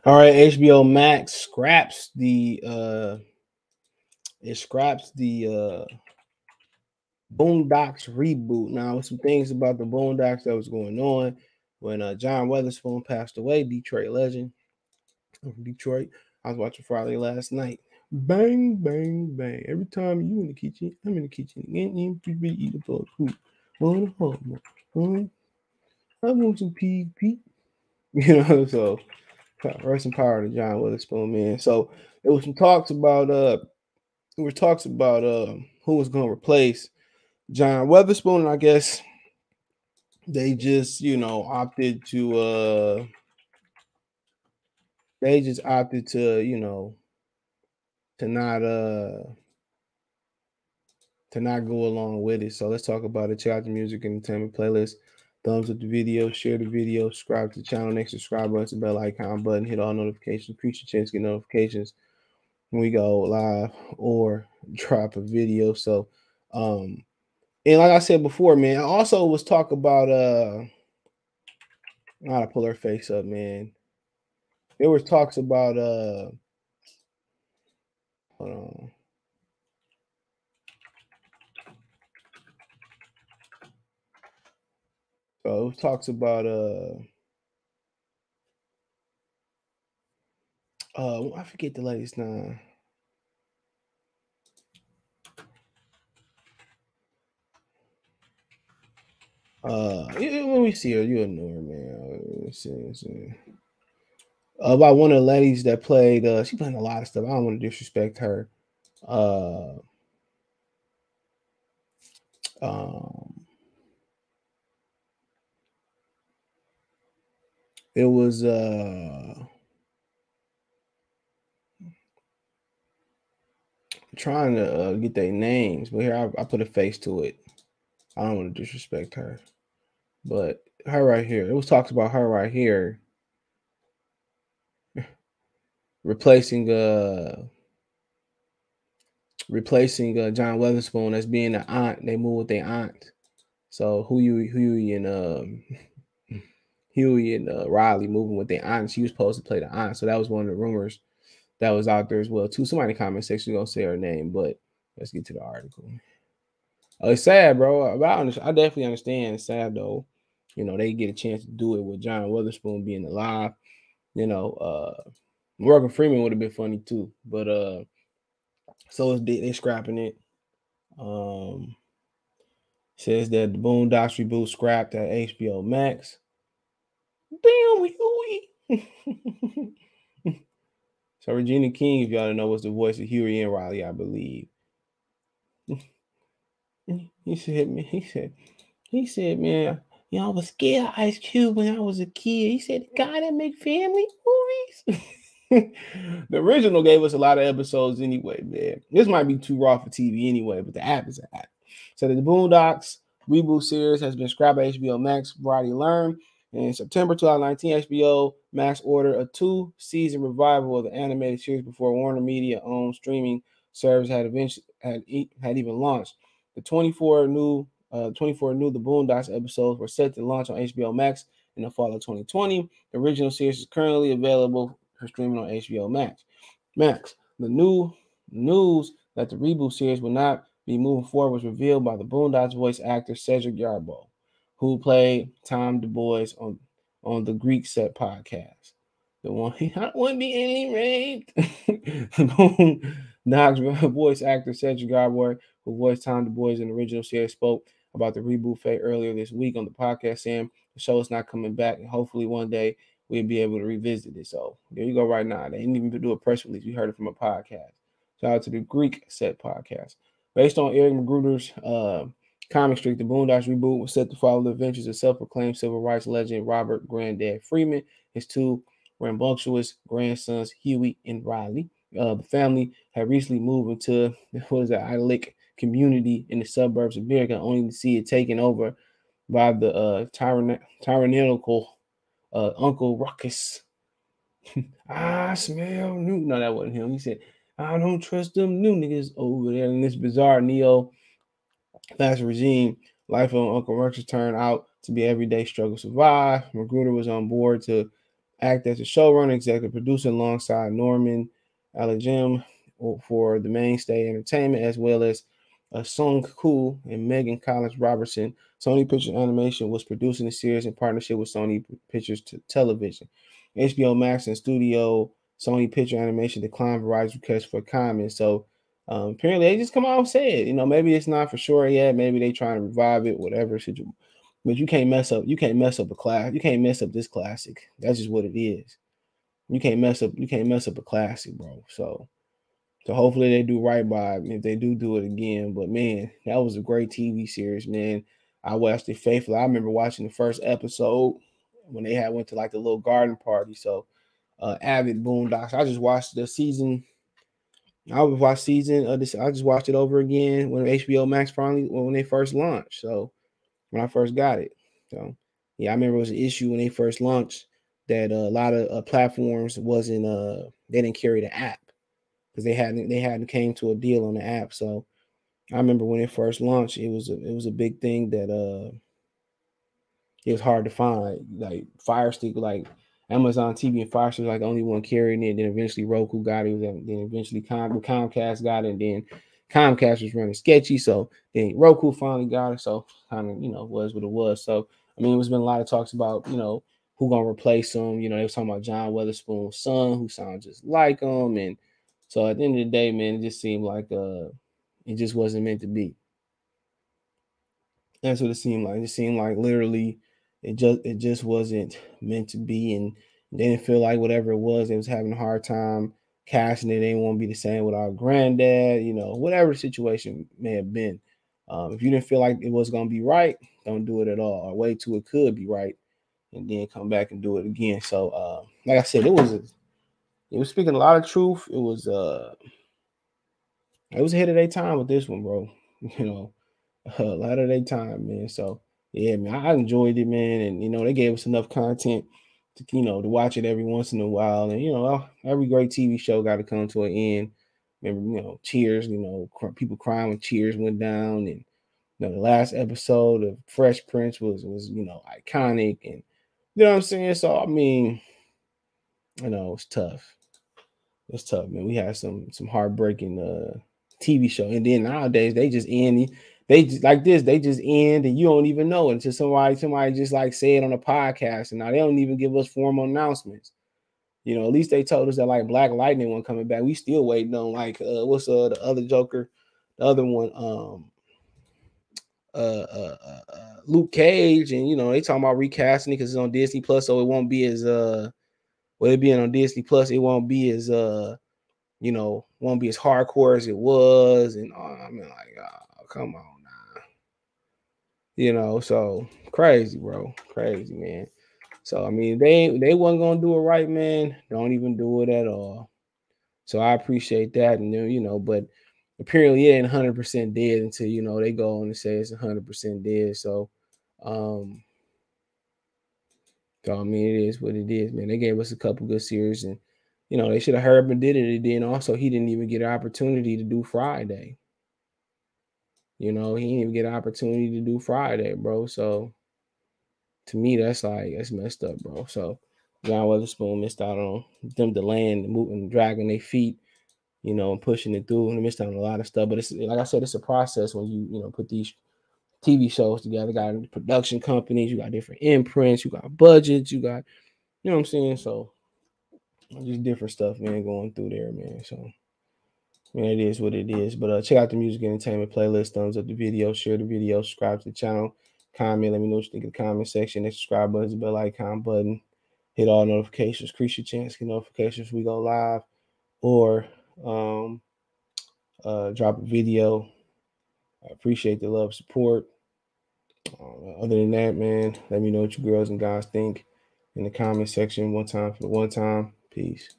All right, HBO Max scraps the Boondocks reboot. Now, some things about the Boondocks that was going on when John Weatherspoon passed away, Detroit legend from Detroit. I was watching Friday last night. Bang, bang, bang. Every time you in the kitchen, I'm in the kitchen. Eating the food. I want some pig Pete. So rest in power to John Weatherspoon, man. So there was some talks about who was gonna replace John Weatherspoon, and I guess they just opted to not go along with it. So let's talk about it. Check out the music entertainment playlist. Thumbs up the video, share the video, subscribe to the channel, next subscribe button, bell icon button, hit all notifications, increase your chance to get notifications when we go live or drop a video. So and like I said before, man, I also was talk about I gotta pull her face up, man. There was talks about hold on. So it was talks about I forget the lady's name. When we see her, you'll know her, man. Let's see. About one of the ladies that played. She played a lot of stuff. I don't want to disrespect her. It was trying to get their names, but here I put a face to it. I don't want to disrespect her, but her right here. It was talks about her right here replacing John Weatherspoon as being the aunt. They moved with their aunt. So Huey and Riley moving with their aunt. She was supposed to play the aunt. So that was one of the rumors that was out there as well too. Somebody in the comment section gonna say her name, but let's get to the article. It's sad, bro. I definitely understand. It's sad though. They get a chance to do it with John Weatherspoon being alive. Morgan Freeman would have been funny too, but so they scrapping it. Says that the Boondocks Reboot scrapped at HBO Max. Damn, Huey. So Regina King, if y'all don't know, was the voice of Huey and Riley, I believe. He said, man, I was scared of Ice Cube when I was a kid. He said, the guy that make family movies. The original gave us a lot of episodes anyway, man. This might be too raw for TV anyway, but the app is an app. So the Boondocks reboot series has been scrapped by HBO Max. Variety learned in September 2019, HBO Max ordered a 2-season revival of the animated series before Warner Media-owned streaming service had even launched. The 24 new The Boondocks episodes were set to launch on HBO Max in the fall of 2020. The original series is currently available for streaming on HBO Max. The new news that the reboot series will not be moving forward was revealed by the Boondocks voice actor Cedric Yarbo, who played Tom Du Bois on the Greek Set podcast. The one I don't want to be alien raped. The Boondocks voice actor Cedric Yarbo, who voiced Tom Du Bois in the original series, spoke about the reboot fate earlier this week on the podcast, saying the show is not coming back, and hopefully one day we'll be able to revisit it. So there you go right now. They didn't even do a press release. We heard it from a podcast. Shout out to the Greek Set podcast. Based on Eric Magruder's comic strip, the Boondocks reboot was set to follow the adventures of self-proclaimed civil rights legend Robert Granddad Freeman, his two rambunctious grandsons, Huey and Riley. The family had recently moved into idyllic community in the suburbs of America, only to see it taken over by the tyrannical Uncle Ruckus. I smell new. No, that wasn't him. He said, I don't trust them new niggas over there in this bizarre neo-fascist regime. Life of Uncle Ruckus turned out to be everyday struggle to survive. Magruder was on board to act as a showrunner, executive producer alongside Norman Alajim for the Mainstay Entertainment, as well as Sung Koo and Megan Collins Robertson. Sony Pictures Animation was producing the series in partnership with Sony Pictures Television. HBO Max and Studio Sony Picture Animation declined Verizon's request for comment. So apparently they just come out and say it. Maybe it's not for sure yet. Maybe they trying to revive it, whatever. But you can't mess up. You can't mess up a class. You can't mess up this classic. That's just what it is. You can't mess up. You can't mess up a classic, bro. So hopefully they do right by it if they do it again. But man, that was a great TV series, man. I watched it faithfully. I remember watching the first episode when they went to like the little garden party. So avid Boondocks. I just watched the season. I would watch season of this. I just watched it over again when HBO Max finally when they first launched. So when I first got it. So yeah, I remember it was an issue when they first launched that a lot of platforms wasn't they didn't carry the app because they hadn't came to a deal on the app. So I remember when it first launched, it was a big thing that it was hard to find. Like Fire Stick, like Amazon TV and Fire Stick was like the only one carrying it. Then eventually Roku got it. Then eventually Comcast got it. And then Comcast was running sketchy. So then Roku finally got it. So kind of, was what it was. So I mean, there's been a lot of talks about, who gonna replace him. They was talking about John Witherspoon's son, who sounds just like him. And so at the end of the day, man, it just seemed like it just wasn't meant to be. That's what it seemed like. It seemed like literally it just wasn't meant to be, and they didn't feel like whatever it was, they was having a hard time casting it. They didn't want to be the same with our granddad, whatever the situation may have been. If you didn't feel like it was gonna be right, don't do it at all, or wait till it could be right, and then come back and do it again. So, like I said, it was speaking a lot of truth. It was ahead of their time with this one, bro. You know, a lot of their time, man. So yeah, man, I enjoyed it, man, and they gave us enough content to watch it every once in a while, and every great TV show got to come to an end. Remember, Cheers, people crying when Cheers went down, and the last episode of Fresh Prince was iconic, and you know what I'm saying. So I mean, it's tough. It's tough, man. We had some heartbreaking TV show, and then nowadays they just end. They just like this. They just end, and you don't even know it until somebody just like say it on a podcast, and now they don't even give us formal announcements. At least they told us that like Black Lightning wasn't coming back. We still waiting on like what's the other Joker, the other one, Luke Cage, and they talking about recasting it because it's on Disney Plus, so it won't be as with it being on Disney Plus, it won't be as won't be as hardcore as it was. And I mean, like, oh, come on now. So crazy, bro. Crazy, man. So I mean, they wasn't gonna do it right, man. Don't even do it at all. So I appreciate that. And but apparently it ain't 100% dead until they go on and say it's 100% dead. Um so I mean, it is what it is, man. They gave us a couple good series, and they should have heard and did it. And then also, he didn't even get an opportunity to do Friday. He didn't even get an opportunity to do Friday, bro. So to me, that's messed up, bro. So John Witherspoon missed out on them delaying, moving, dragging their feet, and pushing it through, and missed out on a lot of stuff. But it's like I said, it's a process when you put these TV shows together. You got production companies, you got different imprints, you got budgets, you got, you know what I'm saying? So just different stuff, man, going through there, man. So man, it is what it is. But check out the music entertainment playlist, thumbs up the video, share the video, subscribe to the channel, comment, let me know what you think in the comment section. That subscribe button, the bell icon button, hit all notifications, increase your chance to get notifications when we go live, or drop a video. I appreciate the love, support. Other than that, man, let me know what you girls and guys think in the comment section one time for the one time. Peace.